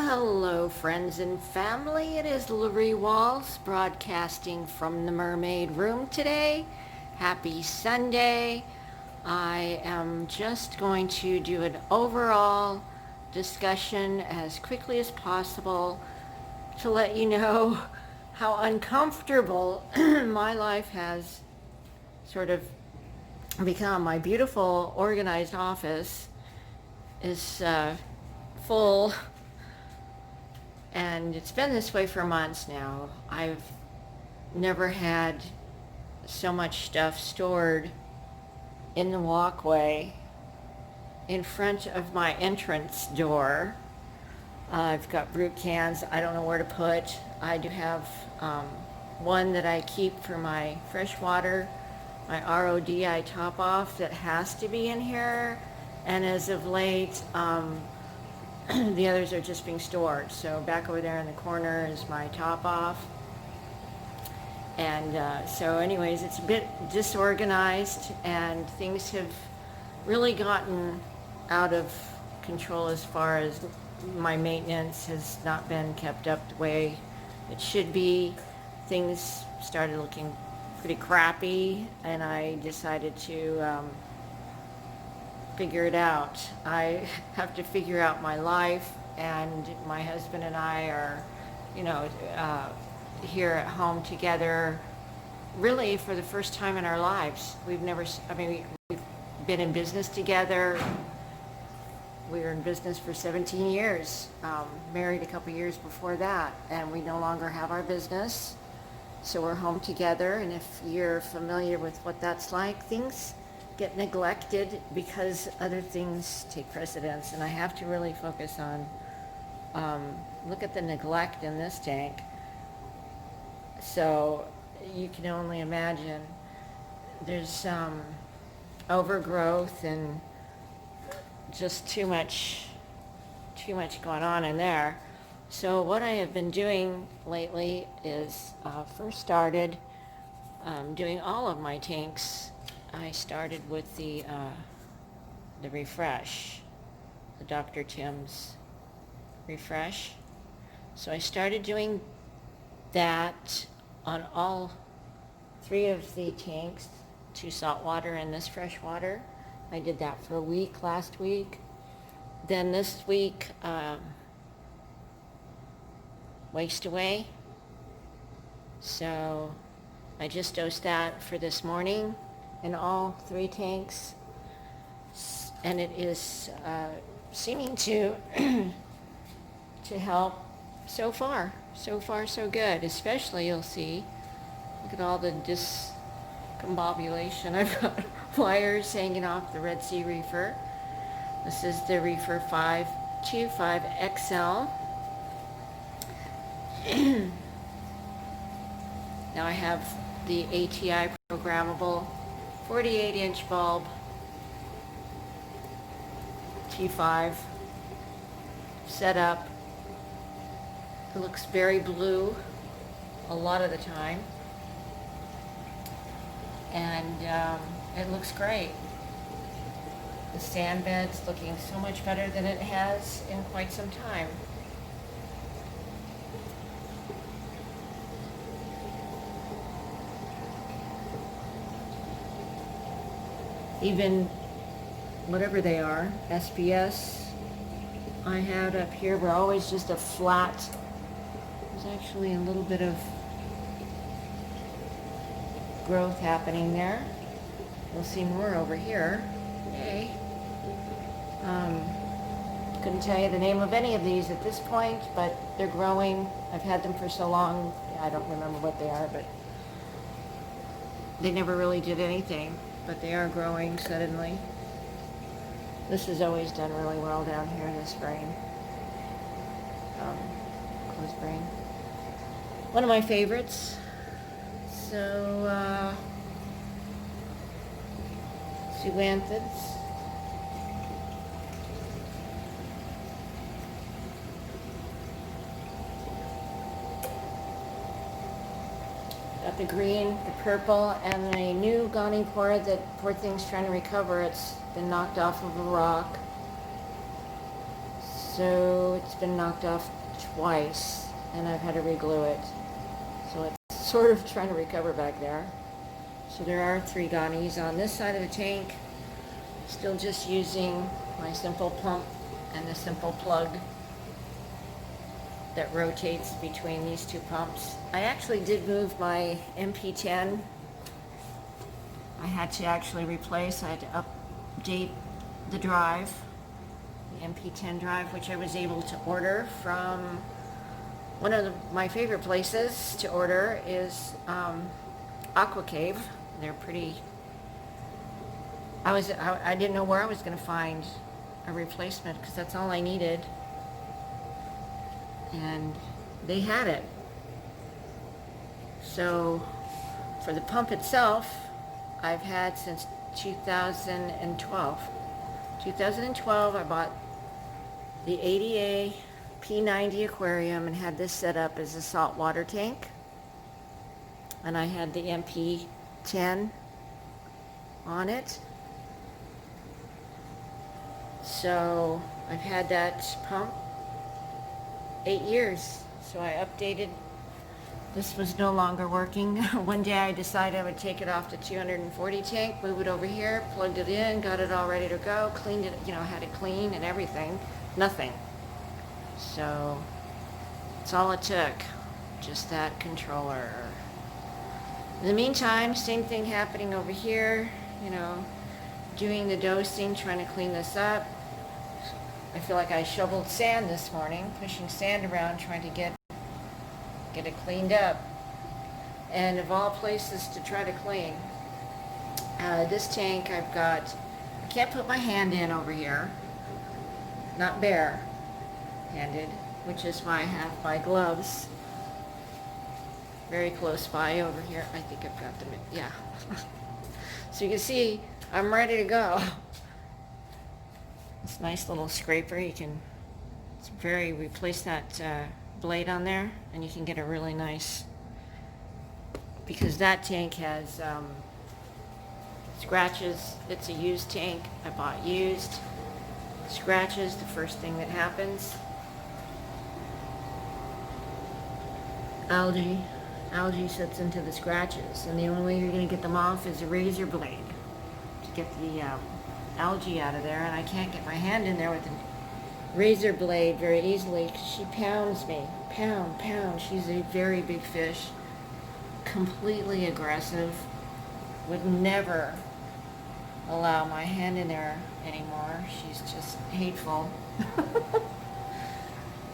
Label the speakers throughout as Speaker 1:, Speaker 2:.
Speaker 1: Hello, friends and family. It is Loree Walls broadcasting from the Mermaid Room today. Happy Sunday. I am just going to do an overall discussion as quickly as possible to let you know how uncomfortable my life has sort of become. My beautiful organized office is full, and it's been this way for months now. I've never had so much stuff stored in the walkway in front of my entrance door. I've got brute cans I don't know where to put. I do have one that I keep for my fresh water, my RODI top off that has to be in here. And as of late, the others are just being stored. So back over there in the corner is my top off. And so anyways, it's a bit disorganized, and things have really gotten out of control as far as my maintenance has not been kept up the way it should be. Things started looking pretty crappy, and I decided to figure it out. I have to figure out my life, and my husband and I are, here at home together, really for the first time in our lives. We've never, we've been in business together. We were in business for 17 years, married a couple years before that, and we no longer have our business. So we're home together, and if you're familiar with what that's like, things get neglected because other things take precedence, and I have to really focus on, look at the neglect in this tank. So you can only imagine there's overgrowth and just too much going on in there. So what I have been doing lately is first started doing all of my tanks. I started with the refresh, the Dr. Tim's refresh. So I started doing that on all three of the tanks, 2 saltwater and this freshwater. I did that for a week last week. Then this week, waste away. So I just dosed that for this morning in all 3 tanks, and it is seeming to to help so far. So far, so good. Especially, you'll see, look at all the discombobulation. I've got wires hanging off the Red Sea reefer. This is the reefer 525 XL. Now I have the ATI programmable 48-inch bulb T5 set up. It looks very blue a lot of the time, and it looks great. The sand bed's looking so much better than it has in quite some time. Even whatever they are, SPS I had up here were always just a flat. There's actually a little bit of growth happening there. You'll see more over here. Yay. Couldn't tell you the name of any of these at this point, but they're growing. I've had them for so long, I don't remember what they are, but they never really did anything, but they are growing suddenly. This has always done really well down here, this brain. Closed brain. One of my favorites. So, zoanthids. Got the green, the purple, and the new Goni Pora that poor thing's trying to recover. It's been knocked off of a rock. So it's been knocked off twice, and I've had to re-glue it. So it's sort of trying to recover back there. So there are 3 gonnies on this side of the tank. Still just using my simple pump and the simple plug that rotates between these 2 pumps. I actually did move my MP10. I had to actually replace, I had to update the drive, the MP10 drive, which I was able to order from one of my favorite places to order is Aqua Cave. They're pretty, I didn't know where I was going to find a replacement because that's all I needed, and they had it. So for the pump itself, I've had since 2012. 2012 I bought the ADA P90 aquarium and had this set up as a saltwater tank, and I had the MP10 on it. So I've had that pump 8 years. So I updated. This was no longer working. One day I decided I would take it off the 240 tank, move it over here, plugged it in, got it all ready to go, cleaned it, had it clean and everything. Nothing. So that's all it took. Just that controller. In the meantime, same thing happening over here, doing the dosing, trying to clean this up. I feel like I shoveled sand this morning, pushing sand around, trying to get it cleaned up. And of all places to try to clean, this tank I can't put my hand in over here, not bare-handed, which is why I have my gloves very close by over here. I think I've got them, yeah. So you can see, I'm ready to go. This nice little scraper, replace that blade on there, and you can get a really nice, because that tank has scratches. It's a used tank. I bought used. Scratches, the first thing that happens. Algae sets into the scratches, and the only way you're going to get them off is a razor blade to get the algae out of there, and I can't get my hand in there with a razor blade very easily because she pounds me. Pound. She's a very big fish, completely aggressive, would never allow my hand in there anymore. She's just hateful.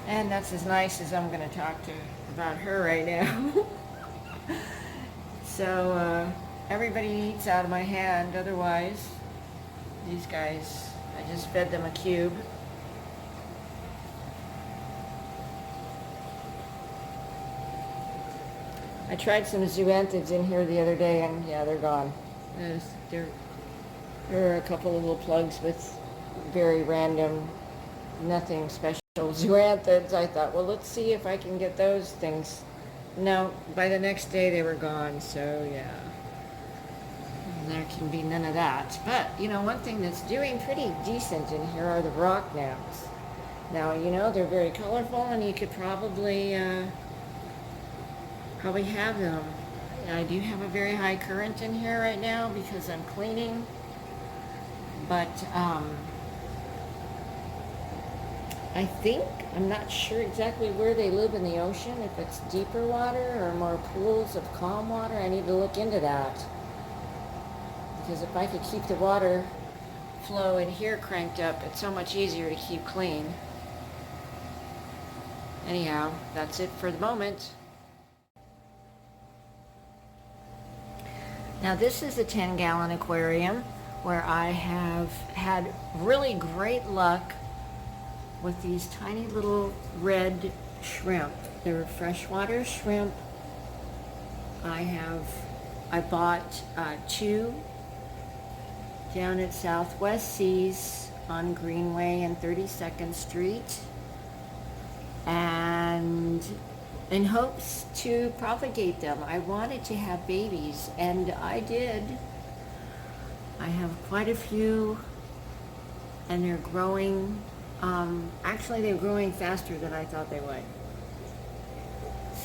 Speaker 1: And that's as nice as I'm going to talk to about her right now. So everybody eats out of my hand. Otherwise, these guys, I just fed them a cube. I tried some zoanthids in here the other day, and yeah, they're gone. There are a couple of little plugs with very random, nothing special zoanthids. I thought, well, let's see if I can get those things. No, by the next day they were gone, so yeah. There can be none of that. But, one thing that's doing pretty decent in here are the rock gnats. Now, they're very colorful, and you could probably have them. I do have a very high current in here right now because I'm cleaning. But, I'm not sure exactly where they live in the ocean, if it's deeper water or more pools of calm water. I need to look into that. Because if I could keep the water flow in here cranked up, it's so much easier to keep clean. Anyhow, that's it for the moment. Now this is a 10-gallon aquarium where I have had really great luck with these tiny little red shrimp. They're freshwater shrimp. I bought 2 down at Southwest Seas on Greenway and 32nd Street, and in hopes to propagate them. I wanted to have babies, and I did. I have quite a few, and they're growing Actually, they're growing faster than I thought they would.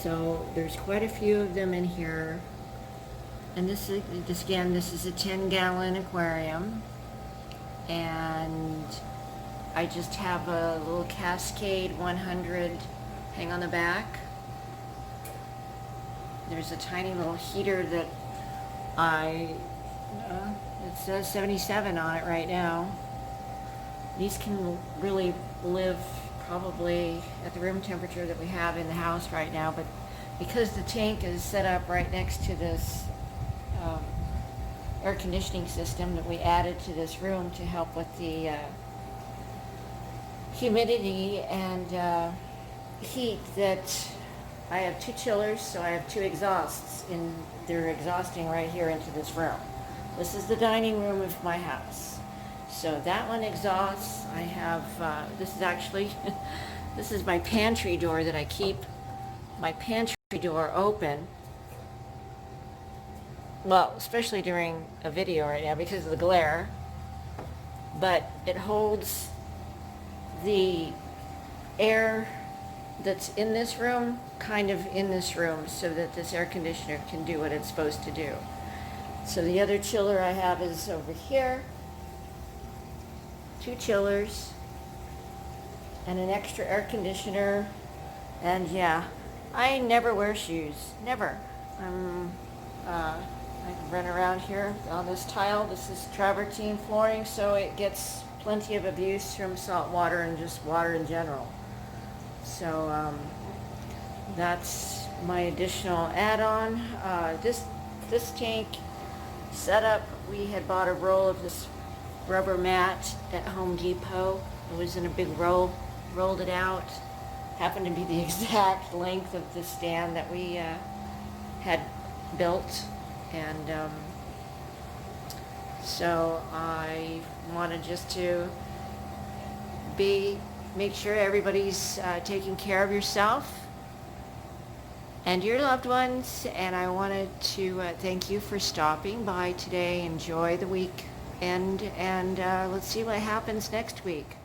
Speaker 1: So there's quite a few of them in here. And this is a 10-gallon aquarium. And I just have a little Cascade 100 hang on the back. There's a tiny little heater that it says 77 on it right now. These can really live probably at the room temperature that we have in the house right now, but because the tank is set up right next to this air conditioning system that we added to this room to help with the humidity and heat, that I have two chillers, so I have two exhausts, and they're exhausting right here into this room. This is the dining room of my house. So that one exhausts. I have, this is actually, this is my pantry door that I keep my pantry door open. Well, especially during a video right now because of the glare. But it holds the air that's in this room, kind of in this room, so that this air conditioner can do what it's supposed to do. So the other chiller I have is over here. Two chillers and an extra air conditioner. And yeah, I never wear shoes. Never. I can run around here on this tile. This is travertine flooring, so it gets plenty of abuse from salt water and just water in general. So that's my additional add-on. This tank setup, we had bought a roll of this rubber mat at Home Depot. It was in a big roll, rolled it out. Happened to be the exact length of the stand that we had built. And so I wanted just to make sure everybody's taking care of yourself and your loved ones. And I wanted to thank you for stopping by today. Enjoy the weekend, and let's see what happens next week.